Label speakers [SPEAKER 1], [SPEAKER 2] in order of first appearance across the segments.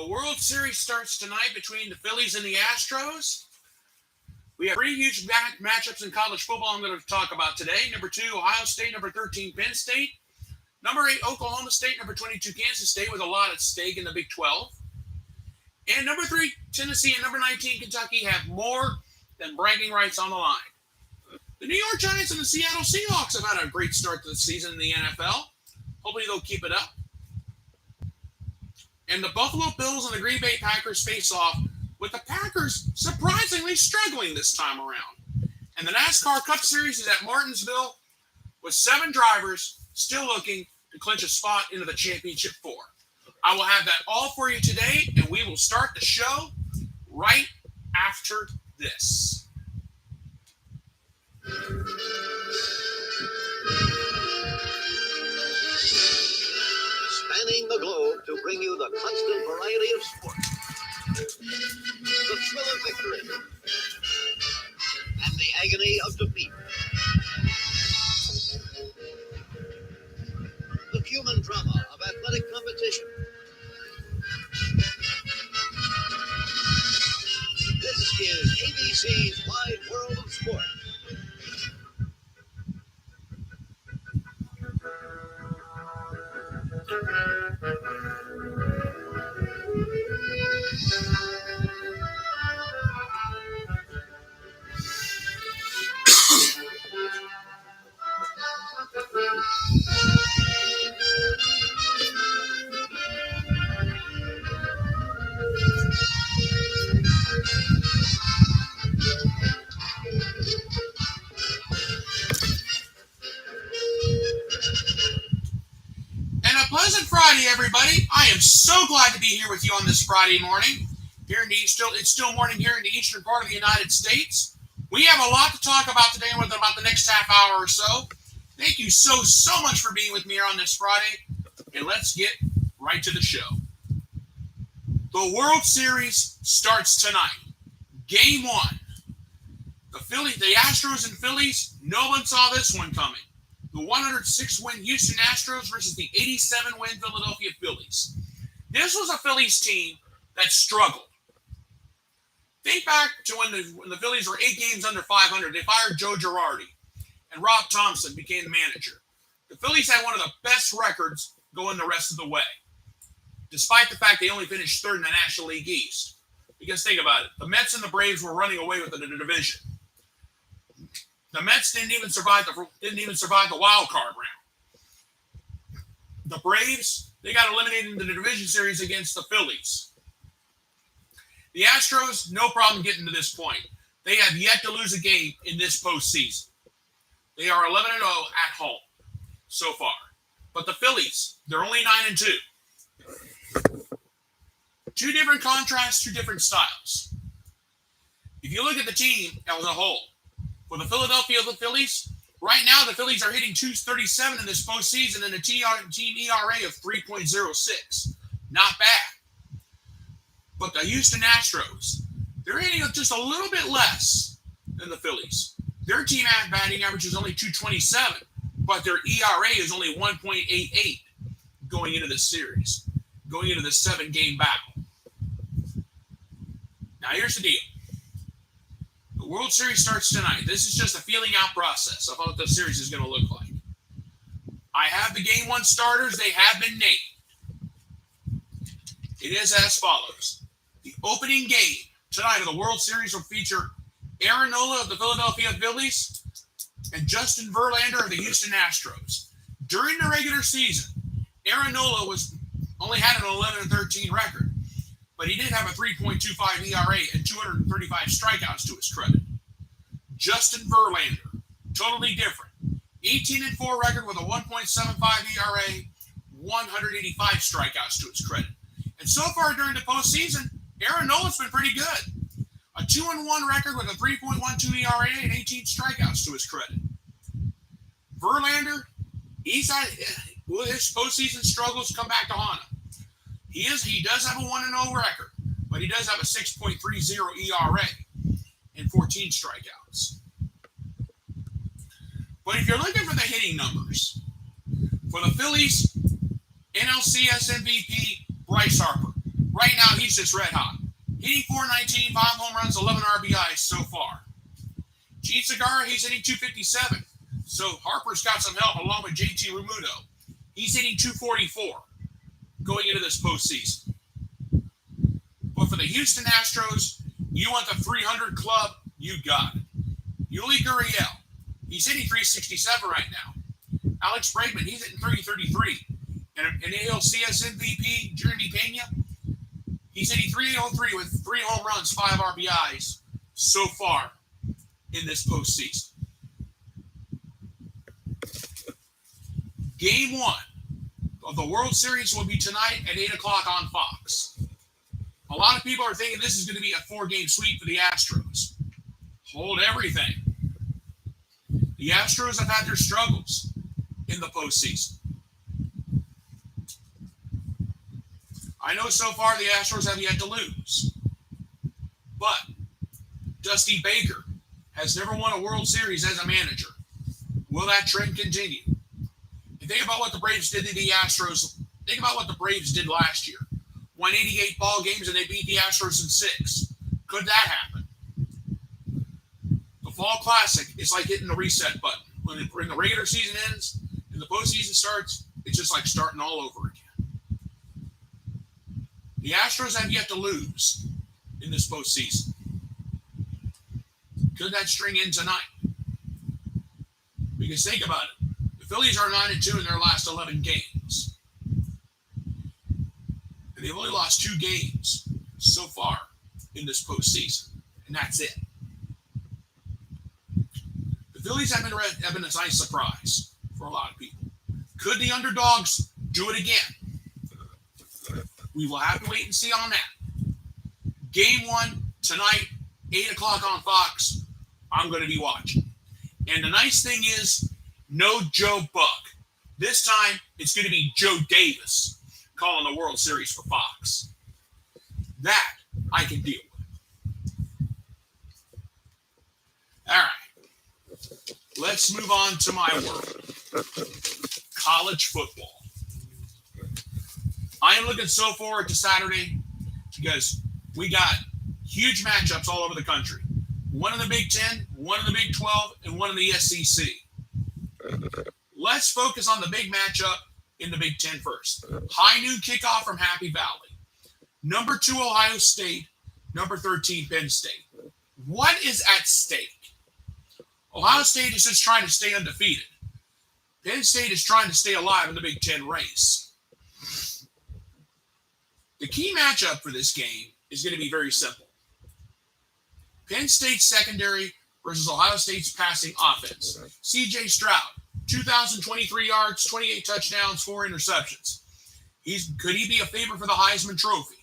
[SPEAKER 1] The World Series starts tonight between the Phillies and the Astros. We have three huge matchups in college football I'm going to talk about today. Number 2, Ohio State. Number 13, Penn State. Number 8, Oklahoma State. Number 22, Kansas State, with a lot at stake in the Big 12. And number 3, Tennessee, and number 19, Kentucky, have more than bragging rights on the line. The New York Giants and the Seattle Seahawks have had a great start to the season in the NFL. Hopefully they'll keep it up. And the Buffalo Bills and the Green Bay Packers face off, with the Packers surprisingly struggling this time around. And the NASCAR Cup Series is at Martinsville, with 7 drivers still looking to clinch a spot into the Championship 4. I will have that all for you today, and we will start the show right after this.
[SPEAKER 2] Spanning the globe to bring you the constant variety of sports, the thrill of victory, and the agony of defeat. The human drama of athletic competition. This is ABC's Wide World of Sport.
[SPEAKER 1] Pleasant Friday, everybody. I am so glad to be here with you on this Friday morning. It's still morning here in the eastern part of the United States. We have a lot to talk about today with about the next half hour or so. Thank you so much for being with me here on this Friday. And let's get right to the show. The World Series starts tonight. Game 1. The Astros and Phillies, no one saw this one coming. The 106-win Houston Astros versus the 87-win Philadelphia Phillies. This was a Phillies team that struggled. Think back to when the Phillies were 8 games under 500. They fired Joe Girardi, and Rob Thompson became the manager. The Phillies had one of the best records going the rest of the way, despite the fact they only finished 3rd in the National League East. Because think about it. The Mets and the Braves were running away with it in the division. The Mets didn't even survive the wild card round. The Braves, they got eliminated in the division series against the Phillies. The Astros, no problem getting to this point. They have yet to lose a game in this postseason. They are 11-0 at home so far. But the Phillies, they're only 9-2. 2 different contrasts, 2 different styles. If you look at the team as a whole, for the Philadelphia Phillies, right now the Phillies are hitting .237 in this postseason and a team ERA of 3.06. Not bad. But the Houston Astros, they're hitting just a little bit less than the Phillies. Their team batting average is only .227, but their ERA is only 1.88 going into this series, going into this 7-game battle. Now here's the deal. The World Series starts tonight. This is just a feeling out process of what the series is going to look like. I have the Game 1 starters. They have been named. It is as follows. The opening game tonight of the World Series will feature Aaron Nola of the Philadelphia Phillies and Justin Verlander of the Houston Astros. During the regular season, Aaron Nola only had an 11-13 record, but he did have a 3.25 ERA and 235 strikeouts to his credit. Justin Verlander, totally different. 18-4 record with a 1.75 ERA, 185 strikeouts to his credit. And so far during the postseason, Aaron Nola's been pretty good. A 2-1 record with a 3.12 ERA and 18 strikeouts to his credit. Verlander, his postseason struggles come back to haunt him. He does have a 1-0 record, but he does have a 6.30 ERA and 14 strikeouts. But if you're looking for the hitting numbers, for the Phillies, NLCS MVP Bryce Harper, Right now, he's just red hot. Hitting .419, 5 home runs, 11 RBIs so far. Gene Segura, he's hitting .257. So Harper's got some help along with JT Realmuto. He's hitting .244 going into this postseason. But for the Houston Astros, you want the 300 club, you got it. Yuli Gurriel, he's hitting .367 right now. Alex Bregman, he's hitting .333. And ALCS MVP, Jeremy Pena, he's hitting .303 with 3 home runs, 5 RBIs so far in this postseason. Game 1 of the World Series will be tonight at 8 o'clock on Fox. A lot of people are thinking this is going to be a 4-game sweep for the Astros. Hold everything. The Astros have had their struggles in the postseason. I know so far the Astros have yet to lose. But Dusty Baker has never won a World Series as a manager. Will that trend continue? And think about what the Braves did to the Astros. Think about what the Braves did last year. Won 88 ball games and they beat the Astros in 6. Could that happen? The Fall Classic is like hitting the reset button. When the regular season ends and the postseason starts, it's just like starting all over again. The Astros have yet to lose in this postseason. Could that string in tonight? Because think about it. The Phillies are 9-2 in their last 11 games. And they've only lost 2 games so far in this postseason. And that's it. The Phillies have been a nice surprise for a lot of people. Could the underdogs do it again? We will have to wait and see on that. Game 1 tonight, 8 o'clock on Fox. I'm going to be watching. And the nice thing is, no Joe Buck. This time, it's going to be Joe Davis calling the World Series for Fox. That I can deal with. All right. Let's move on to my world. College football. I am looking so forward to Saturday because we got huge matchups all over the country. One in the Big Ten, one in the Big 12, and one in the SEC. Let's focus on the big matchup in the Big Ten first. High noon kickoff from Happy Valley. Number 2, Ohio State. Number 13, Penn State. What is at stake? Ohio State is just trying to stay undefeated. Penn State is trying to stay alive in the Big Ten race. The key matchup for this game is going to be very simple. Penn State's secondary versus Ohio State's passing offense. C.J. Stroud, 2,023 yards, 28 touchdowns, 4 interceptions. Could he be a favorite for the Heisman Trophy?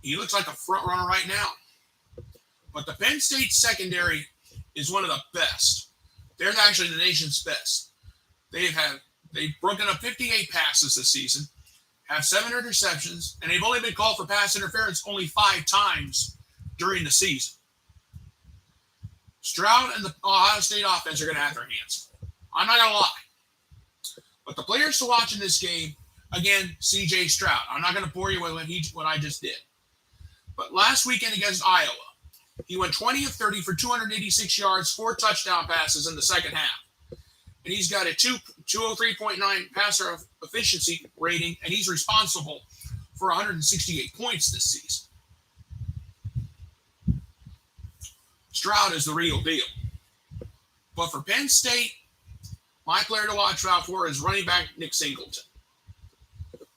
[SPEAKER 1] He looks like a front runner right now. But the Penn State secondary is one of the best. They're actually the nation's best. They've broken up 58 passes this season, have 7 interceptions, and they've only been called for pass interference only 5 times during the season. Stroud and the Ohio State offense are going to have their hands full. I'm not going to lie. But the players to watch in this game, again, C.J. Stroud. I'm not going to bore you with what I just did. But last weekend against Iowa, he went 20 of 30 for 286 yards, 4 touchdown passes in the second half. And he's got a 203.9 passer efficiency rating, and he's responsible for 168 points this season. Stroud is the real deal. But for Penn State, my player to watch out for is running back Nick Singleton.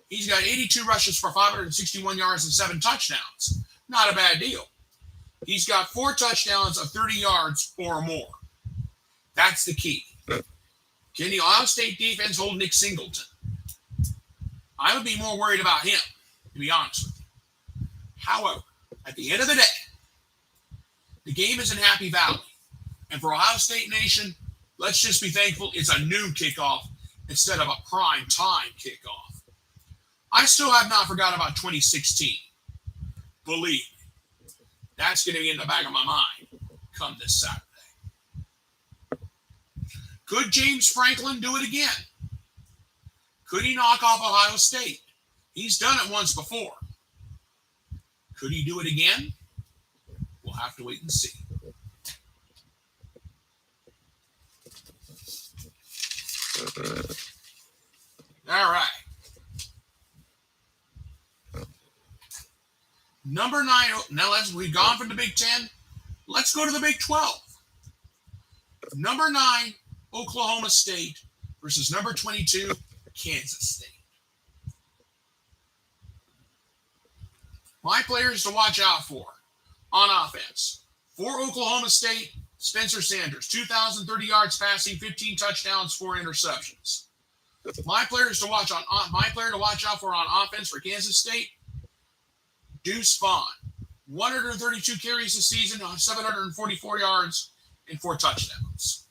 [SPEAKER 1] He's got 82 rushes for 561 yards and 7 touchdowns. Not a bad deal. He's got 4 touchdowns of 30 yards or more. That's the key. Can the Ohio State defense hold Nick Singleton? I would be more worried about him, to be honest with you. However, at the end of the day, the game is in Happy Valley. And for Ohio State Nation, let's just be thankful it's a noon kickoff instead of a prime time kickoff. I still have not forgotten about 2016. Believe me, that's going to be in the back of my mind come this Saturday. Could James Franklin do it again? Could he knock off Ohio State? He's done it once before. Could he do it again? We'll have to wait and see. All right. Number 9. Now we've gone from the Big 10. Let's go to the Big 12. Number 9, Oklahoma State versus number 22, Kansas State. My players to watch out for on offense. For Oklahoma State, Spencer Sanders, 2,030 yards passing, 15 touchdowns, 4 interceptions. My player to watch out for on offense for Kansas State, Deuce Vaughn, 132 carries this season, 744 yards, and 4 touchdowns.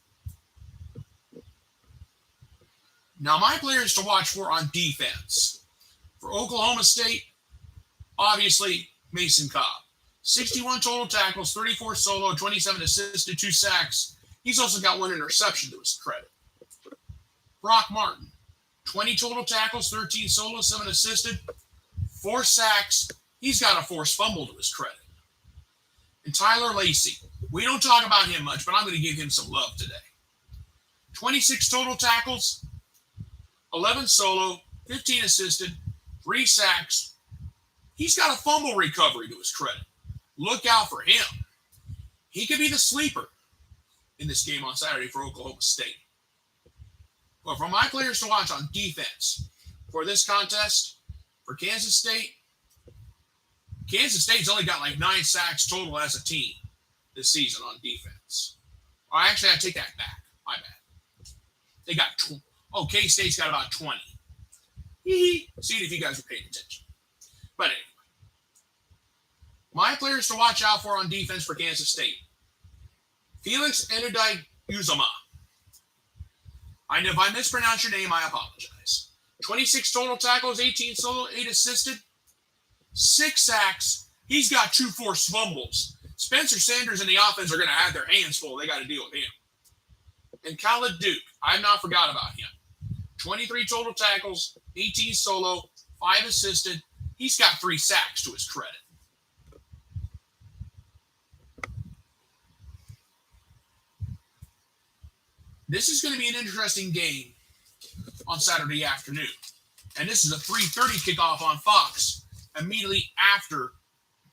[SPEAKER 1] Now, my players to watch for on defense. For Oklahoma State, obviously, Mason Cobb. 61 total tackles, 34 solo, 27 assisted, 2 sacks. He's also got 1 interception to his credit. Brock Martin, 20 total tackles, 13 solo, 7 assisted, 4 sacks. He's got a forced fumble to his credit. And Tyler Lacey, we don't talk about him much, but I'm going to give him some love today. 26 total tackles, 11 solo, 15 assisted, 3 sacks. He's got a fumble recovery to his credit. Look out for him. He could be the sleeper in this game on Saturday for Oklahoma State. But for my players to watch on defense for this contest, for Kansas State's only got like 9 sacks total as a team this season on defense. Or actually, I take that back. My bad. They got K-State's got about 20. See it if you guys are paying attention. But anyway, my players to watch out for on defense for Kansas State. Felix Enudai-Uzama. If I mispronounce your name, I apologize. 26 total tackles, 18 solo, 8 assisted, 6 sacks. He's got 2 forced fumbles. Spencer Sanders and the offense are going to have their hands full. They got to deal with him. And Khalid Duke, I've not forgot about him. 23 total tackles, 18 solo, 5 assisted. He's got 3 sacks to his credit. This is going to be an interesting game on Saturday afternoon. And this is a 3:30 kickoff on Fox immediately after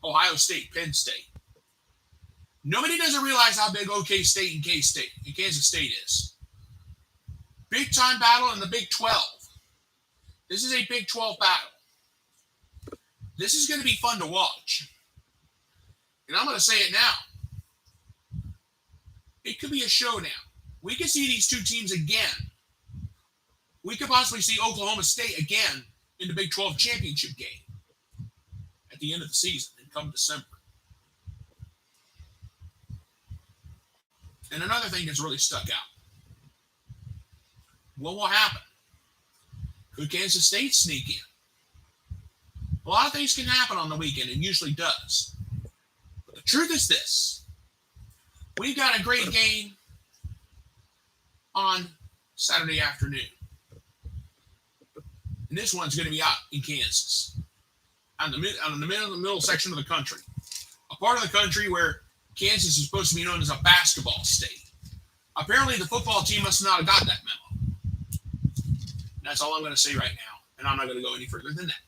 [SPEAKER 1] Ohio State, Penn State. Nobody doesn't realize how big OK State and K-State and Kansas State is. Big time battle in the Big 12. This is a Big 12 battle. This is going to be fun to watch. And I'm going to say it now. It could be a showdown. We could see these two teams again. We could possibly see Oklahoma State again in the Big 12 championship game at the end of the season and come December. And another thing that's really stuck out. What will happen? Could Kansas State sneak in? A lot of things can happen on the weekend, and usually does. But the truth is this. We've got a great game on Saturday afternoon. And this one's going to be out in Kansas, on the middle section of the country, a part of the country where Kansas is supposed to be known as a basketball state. Apparently, the football team must not have got that memo. That's all I'm going to say right now, and I'm not going to go any further than that.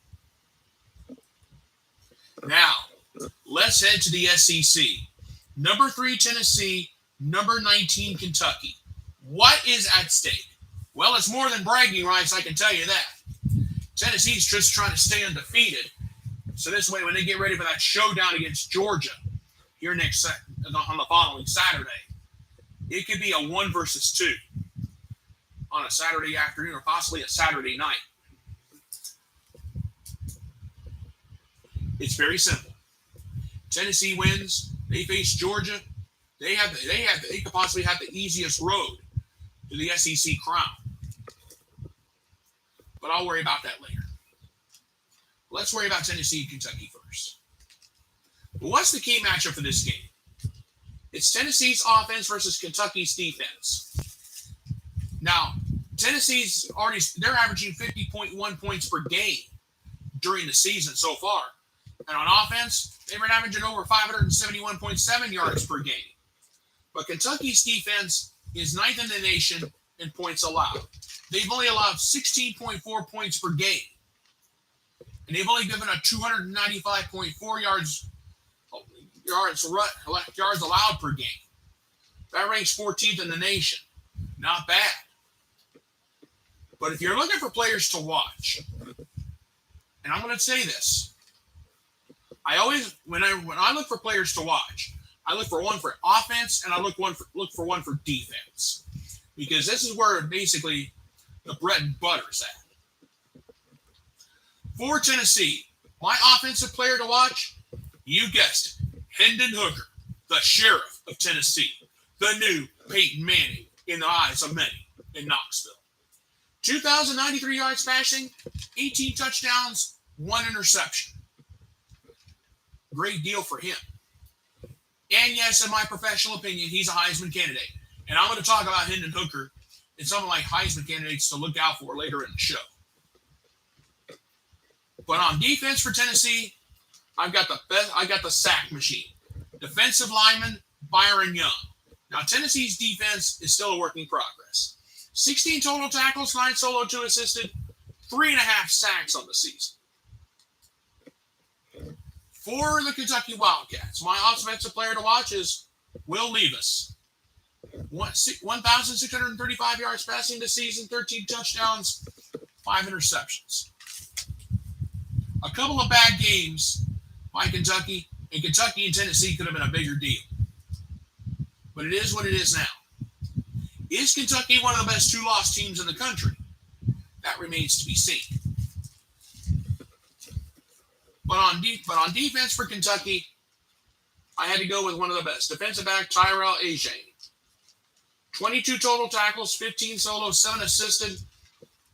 [SPEAKER 1] Now, let's head to the SEC. Number 3, Tennessee. Number 19, Kentucky. What is at stake? Well, it's more than bragging rights, I can tell you that. Tennessee's just trying to stay undefeated. So this way, when they get ready for that showdown against Georgia here on the following Saturday, it could be a 1 versus 2 on a Saturday afternoon or possibly a Saturday night. It's very simple. Tennessee wins. They face Georgia. They could possibly have the easiest road to the SEC crown. But I'll worry about that later. Let's worry about Tennessee and Kentucky first. But what's the key matchup for this game? It's Tennessee's offense versus Kentucky's defense. Now, they're averaging 50.1 points per game during the season so far. And on offense, they were averaging over 571.7 yards per game. But Kentucky's defense is ninth in the nation in points allowed. They've only allowed 16.4 points per game. And they've only given a 295.4 yards allowed per game. That ranks 14th in the nation. Not bad. But if you're looking for players to watch, and I'm going to say this, I always, when I look for players to watch, I look for one for offense and I look for one for defense, because this is where basically the bread and butter's at. For Tennessee, my offensive player to watch, you guessed it, Hendon Hooker, the sheriff of Tennessee, the new Peyton Manning in the eyes of many in Knoxville. 2,093 yards passing, 18 touchdowns, 1 interception. Great deal for him. And yes, in my professional opinion, he's a Heisman candidate. And I'm going to talk about Hendon Hooker and some of my Heisman candidates to look out for later in the show. But on defense for Tennessee, I got the sack machine. Defensive lineman Byron Young. Now, Tennessee's defense is still a work in progress. 16 total tackles, 9 solo, 2 assisted, 3.5 sacks on the season. For the Kentucky Wildcats, my offensive player to watch is Will Levis. 1,635 yards passing this season, 13 touchdowns, 5 interceptions. A couple of bad games by Kentucky, and Kentucky and Tennessee could have been a bigger deal. But it is what it is now. Is Kentucky one of the best 2-loss teams in the country? That remains to be seen. But on defense for Kentucky, I had to go with one of the best. Defensive back Tyrell Ajay. 22 total tackles, 15 solos, 7 assisted.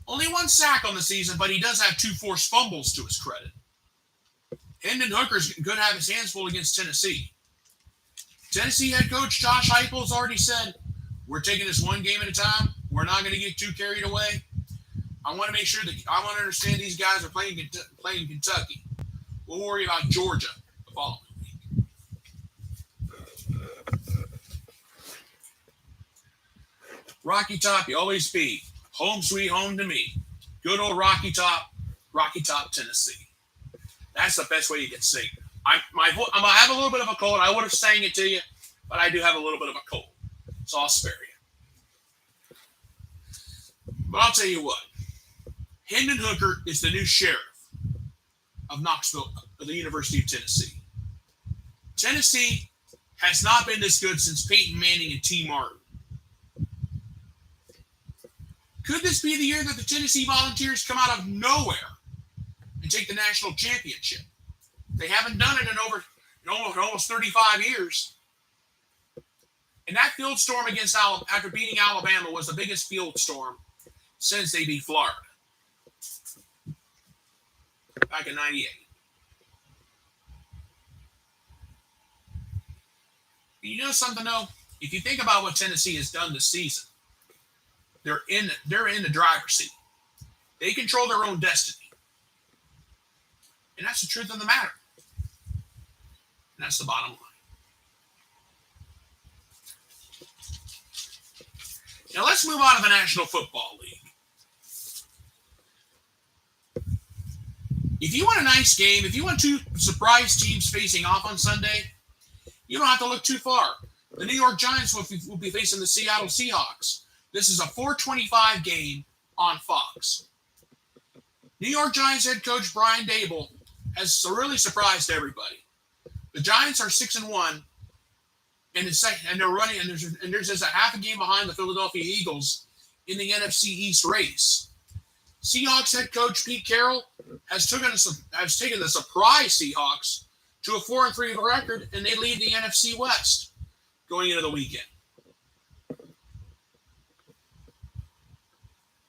[SPEAKER 1] Only 1 sack on the season, but he does have 2 forced fumbles to his credit. Hendon Hooker's going to have his hands full against Tennessee. Tennessee head coach Josh Heupel has already said, we're taking this one game at a time. We're not going to get too carried away. I want to make sure that I want to understand these guys are playing Kentucky. We'll worry about Georgia the following week. Rocky Top, you always be. Home sweet home to me. Good old Rocky Top, Tennessee. That's the best way you can sing. I'm going to have a little bit of a cold. I would have sang it to you, but I do have a little bit of a cold. So I'll spare you. But I'll tell you what. Hendon Hooker is the new sheriff of Knoxville, of the University of Tennessee. Tennessee has not been this good since Peyton Manning and T. Martin. Could this be the year that the Tennessee Volunteers come out of nowhere and take the national championship? They haven't done it in almost 35 years. And that field storm after beating Alabama was the biggest field storm since they beat Florida back in '98. You know something though? If you think about what Tennessee has done this season, they're in the driver's seat. They control their own destiny, and that's the truth of the matter. And that's the bottom line. Now let's move on to the National Football League. If you want a nice game, if you want 2 surprise teams facing off on Sunday, you don't have to look too far. The New York Giants will be facing the Seattle Seahawks. This is a 4:25 game on Fox. New York Giants head coach Brian Daboll has really surprised everybody. The Giants are 6-1, and they're running, and there's just a half a game behind the Philadelphia Eagles in the NFC East race. Seahawks head coach Pete Carroll has taken the surprise Seahawks to a 4-3 record, and they lead the NFC West going into the weekend.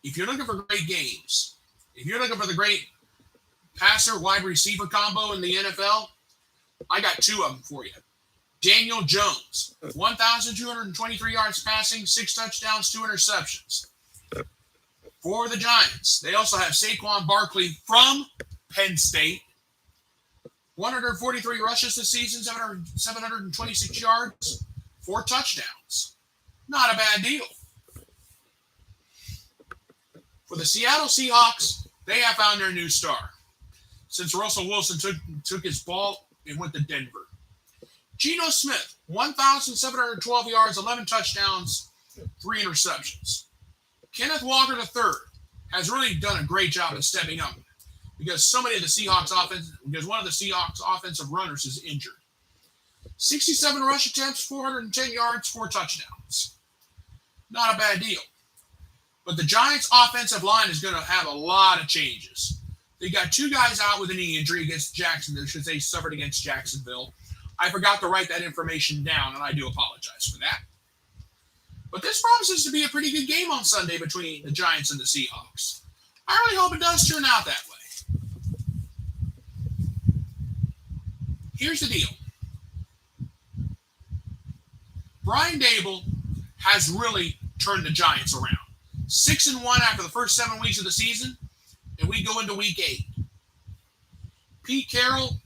[SPEAKER 1] If you're looking for great games, if you're looking for the great passer wide receiver combo in the NFL, I got 2 of them for you. Daniel Jones, 1,223 yards passing, 6 touchdowns, 2 interceptions. For the Giants, they also have Saquon Barkley from Penn State, 143 rushes this season, 726 yards, 4 touchdowns. Not a bad deal. For the Seattle Seahawks, they have found their new star. Since Russell Wilson took his ball and went to Denver. Geno Smith, 1,712 yards, 11 touchdowns, 3 interceptions. Kenneth Walker III has really done a great job of stepping up because one of the Seahawks offensive runners is injured. 67 rush attempts, 410 yards, 4 touchdowns. Not a bad deal. But the Giants' offensive line is going to have a lot of changes. They got 2 guys out with a knee injury against Jacksonville, because they suffered against Jacksonville. I forgot to write that information down, and I do apologize for that. But this promises to be a pretty good game on Sunday between the Giants and the Seahawks. I really hope it does turn out that way. Here's the deal. Brian Daboll has really turned the Giants around. 6-1 after the first 7 weeks of the season, and we go into week 8. Pete Carroll,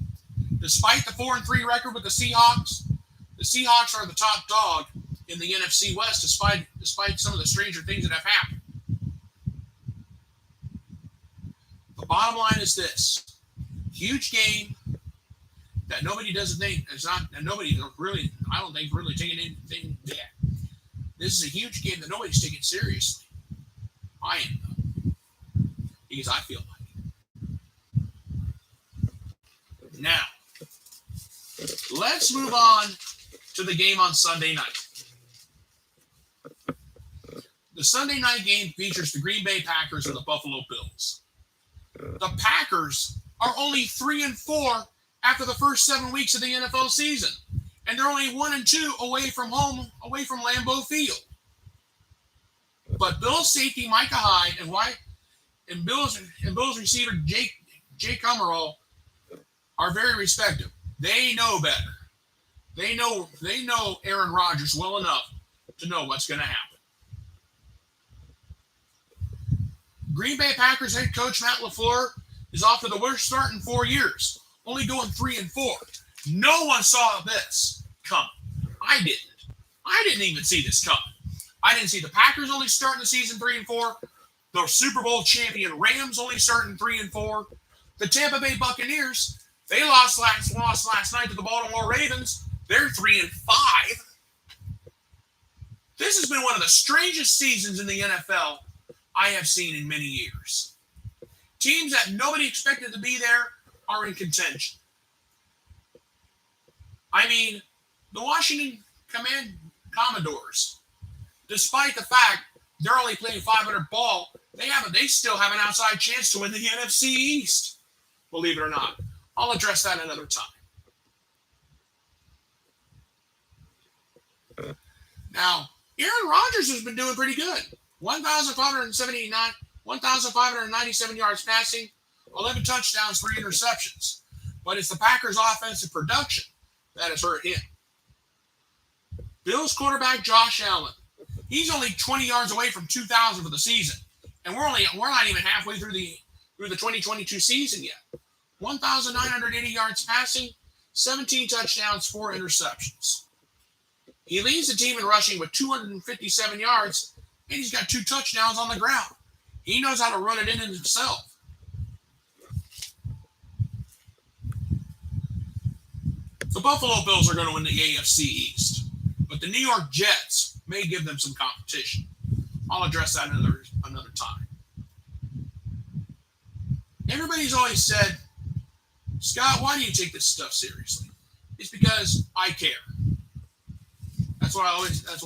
[SPEAKER 1] despite the 4-3 record with the Seahawks are the top dog in the NFC West, despite some of the stranger things that have happened. The bottom line is this: huge game that nobody doesn't think is not, and nobody really, I don't think, really taking anything yet. This is a huge game that nobody's taking seriously. I am, though, because I feel like it. Now, let's move on to the game on Sunday night. The Sunday night game features the Green Bay Packers and the Buffalo Bills. The Packers are only 3-4 after the first 7 weeks of the NFL season, and they're only 1-2 away from Lambeau Field. But Bills safety Micah Hyde and Bills receiver Jake Kummerow are very respected. They know better. They know Aaron Rodgers well enough to know what's going to happen. Green Bay Packers head coach Matt LaFleur is off to the worst start in 4 years, only going 3-4. No one saw this coming. I didn't even see this coming. I didn't see the Packers only starting the season 3-4. The Super Bowl champion Rams only starting 3-4. The Tampa Bay Buccaneers, they lost last night to the Baltimore Ravens. They're 3-5. This has been one of the strangest seasons in the NFL I have seen in many years. Teams that nobody expected to be there are in contention. I mean, the Washington Commodores, despite the fact they're only playing .500 ball, they still have an outside chance to win the NFC East. Believe it or not. I'll address that another time. Now, Aaron Rodgers has been doing pretty good. 1,597 yards passing, 11 touchdowns, 3 interceptions. But it's the Packers' offensive production that has hurt him. Bills quarterback Josh Allen, he's only 20 yards away from 2,000 for the season, and we're not even halfway through the 2022 season yet. 1,980 yards passing, 17 touchdowns, 4 interceptions. He leads the team in rushing with 257 yards, and he's got 2 touchdowns on the ground. He knows how to run it in himself. The Buffalo Bills are going to win the AFC East, but the New York Jets may give them some competition. I'll address that another time. Everybody's always said, Scott, why do you take this stuff seriously? It's because I care. That's what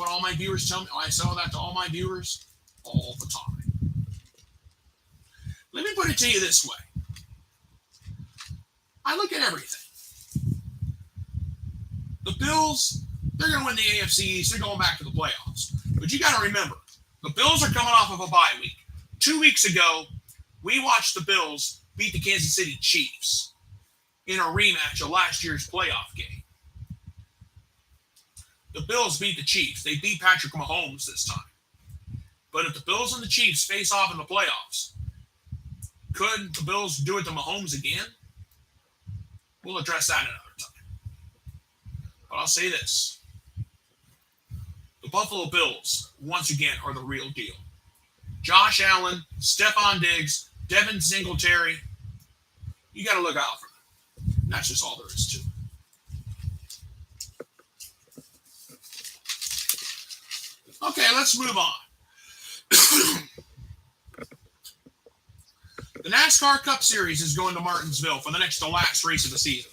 [SPEAKER 1] all my viewers tell me. I tell that to all my viewers all the time. Let me put it to you this way. I look at everything. The Bills, they're going to win the AFC East. They're going back to the playoffs. But you got to remember, the Bills are coming off of a bye week. 2 weeks ago, we watched the Bills beat the Kansas City Chiefs in a rematch of last year's playoff game. The Bills beat the Chiefs. They beat Patrick Mahomes this time. But if the Bills and the Chiefs face off in the playoffs, could the Bills do it to Mahomes again? We'll address that another time. But I'll say this. The Buffalo Bills, once again, are the real deal. Josh Allen, Stephon Diggs, Devin Singletary. You got to look out for them. That's just all there is to it. Okay, let's move on. The NASCAR Cup Series is going to Martinsville for the next to last race of the season.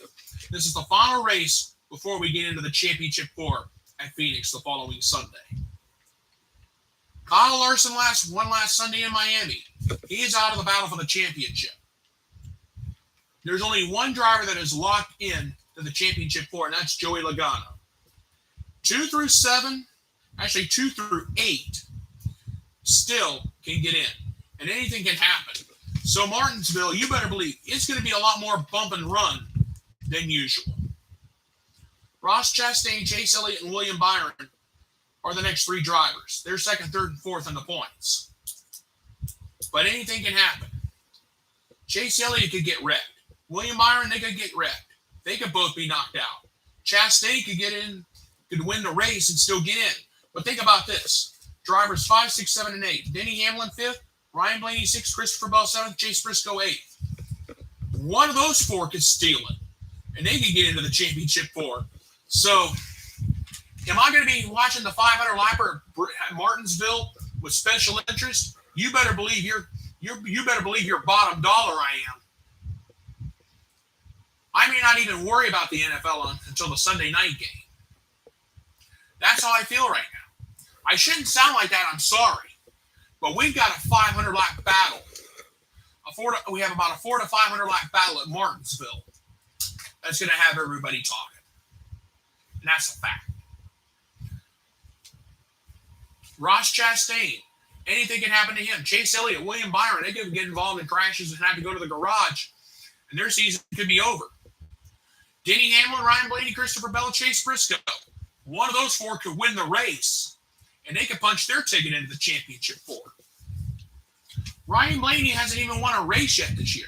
[SPEAKER 1] This is the final race before we get into the Championship 4 at Phoenix the following Sunday. Kyle Larson won last Sunday in Miami. He is out of the battle for the championship. There's only one driver that is locked in to the Championship 4, and that's Joey Logano. 2 through 7, actually 2 through 8, still can get in, and anything can happen. So Martinsville, you better believe it's going to be a lot more bump and run than usual. Ross Chastain, Chase Elliott, and William Byron are the next 3 drivers. They're second, third, and fourth in the points. But anything can happen. Chase Elliott could get wrecked. William Byron, they could get wrecked. They could both be knocked out. Chastain could get in, could win the race and still get in. But think about this. Drivers 5, 6, 7, and 8. Denny Hamlin 5th, Ryan Blaney 6th, Christopher Bell 7th, Chase Briscoe 8th. One of those 4 could steal it. And they could get into the Championship 4. So, am I going to be watching the 500 lapper at Martinsville with special interest? You better believe you better believe your bottom dollar I am. I may not even worry about the NFL until the Sunday night game. That's how I feel right now. I shouldn't sound like that, I'm sorry. But we've got a 500 lap battle. We have about a 400 to 500 lap battle at Martinsville. That's going to have everybody talking. And that's a fact. Ross Chastain, anything can happen to him. Chase Elliott, William Byron, they could get involved in crashes and have to go to the garage, and their season could be over. Denny Hamlin, Ryan Blaney, Christopher Bell, Chase Briscoe. One of those 4 could win the race, and they could punch their ticket into the Championship 4. Ryan Blaney hasn't even won a race yet this year.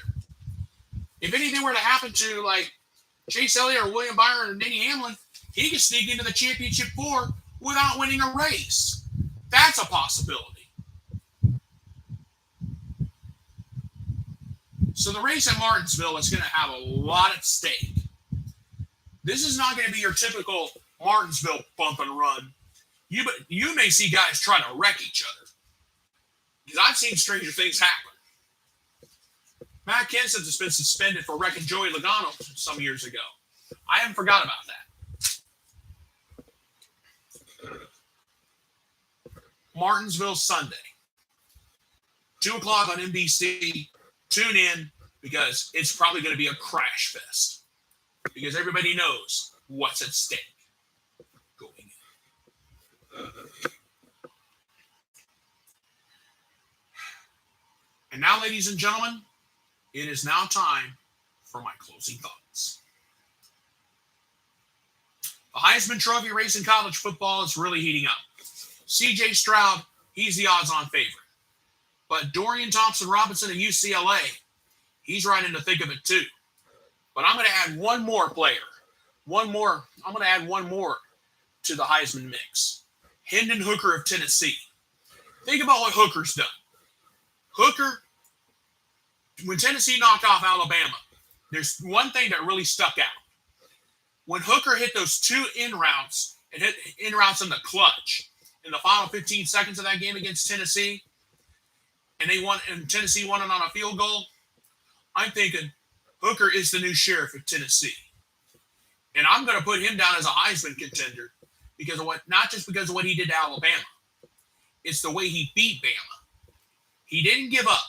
[SPEAKER 1] If anything were to happen to, like, Chase Elliott or William Byron or Denny Hamlin, he could sneak into the Championship 4 without winning a race. That's a possibility. So the race at Martinsville is going to have a lot at stake. This is not going to be your typical Martinsville bump and run. You may see guys trying to wreck each other. Because I've seen stranger things happen. Matt Kenseth has been suspended for wrecking Joey Logano some years ago. I haven't forgot about that. Martinsville Sunday. 2 o'clock on NBC. Tune in because it's probably going to be a crash fest. Because everybody knows what's at stake going in. And now, ladies and gentlemen, it is now time for my closing thoughts. The Heisman Trophy race in college football is really heating up. C.J. Stroud, he's the odds-on favorite. But Dorian Thompson-Robinson of UCLA, he's right in the thick of it too. But I'm going to add one more player. I'm going to add one more to the Heisman mix. Hendon Hooker of Tennessee. Think about what Hooker's done. Hooker, when Tennessee knocked off Alabama, there's one thing that really stuck out. When Hooker hit those 2 in routes, and hit in routes in the clutch, in the final 15 seconds of that game against Tennessee, and Tennessee won it on a field goal, I'm thinking Hooker is the new sheriff of Tennessee. And I'm going to put him down as a Heisman contender because of not just because of what he did to Alabama. It's the way he beat Bama. He didn't give up.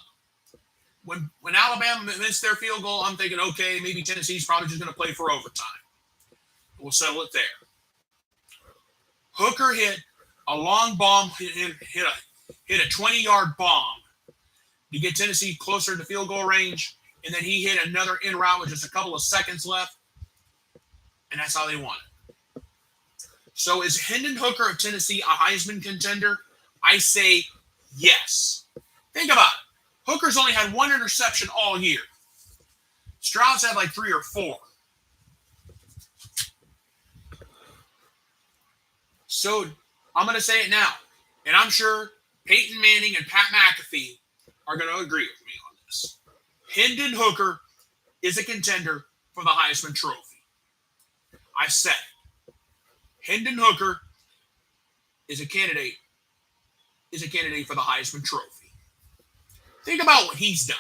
[SPEAKER 1] When Alabama missed their field goal, I'm thinking, okay, maybe Tennessee's probably just going to play for overtime. We'll settle it there. Hooker hit a long bomb, hit a 20-yard bomb to get Tennessee closer to field goal range, and then he hit another in route with just a couple of seconds left, and that's how they won it. So is Hendon Hooker of Tennessee a Heisman contender? I say yes. Think about it. Hooker's only had 1 interception all year. Stroud's had like 3 or 4. So I'm going to say it now. And I'm sure Peyton Manning and Pat McAfee are going to agree with me on this. Hendon Hooker is a contender for the Heisman Trophy. I said it. Hendon Hooker is a candidate for the Heisman Trophy. Think about what he's done.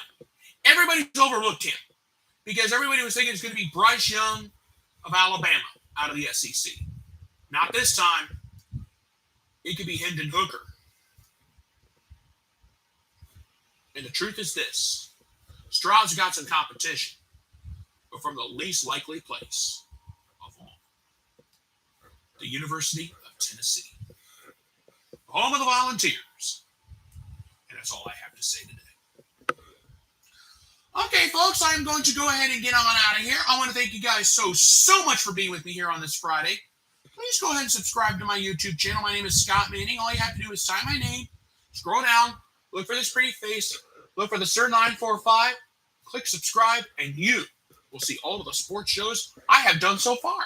[SPEAKER 1] Everybody's overlooked him because everybody was thinking it's going to be Bryce Young of Alabama out of the SEC. Not this time. It could be Hendon Hooker. And the truth is this. Stroud's got some competition, but from the least likely place of all. The University of Tennessee. Home of the Volunteers. And that's all I have to say today. Okay, folks, I'm going to go ahead and get on out of here. I want to thank you guys so much for being with me here on this Friday. Please go ahead and subscribe to my YouTube channel. My name is Scott Manning. All you have to do is sign my name, scroll down, look for this pretty face, look for the Sir 945, click subscribe, and you will see all of the sports shows I have done so far.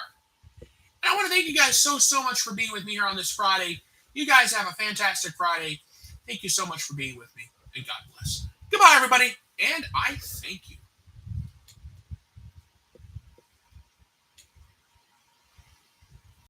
[SPEAKER 1] And I want to thank you guys so much for being with me here on this Friday. You guys have a fantastic Friday. Thank you so much for being with me, and God bless. Goodbye, everybody, and I thank you.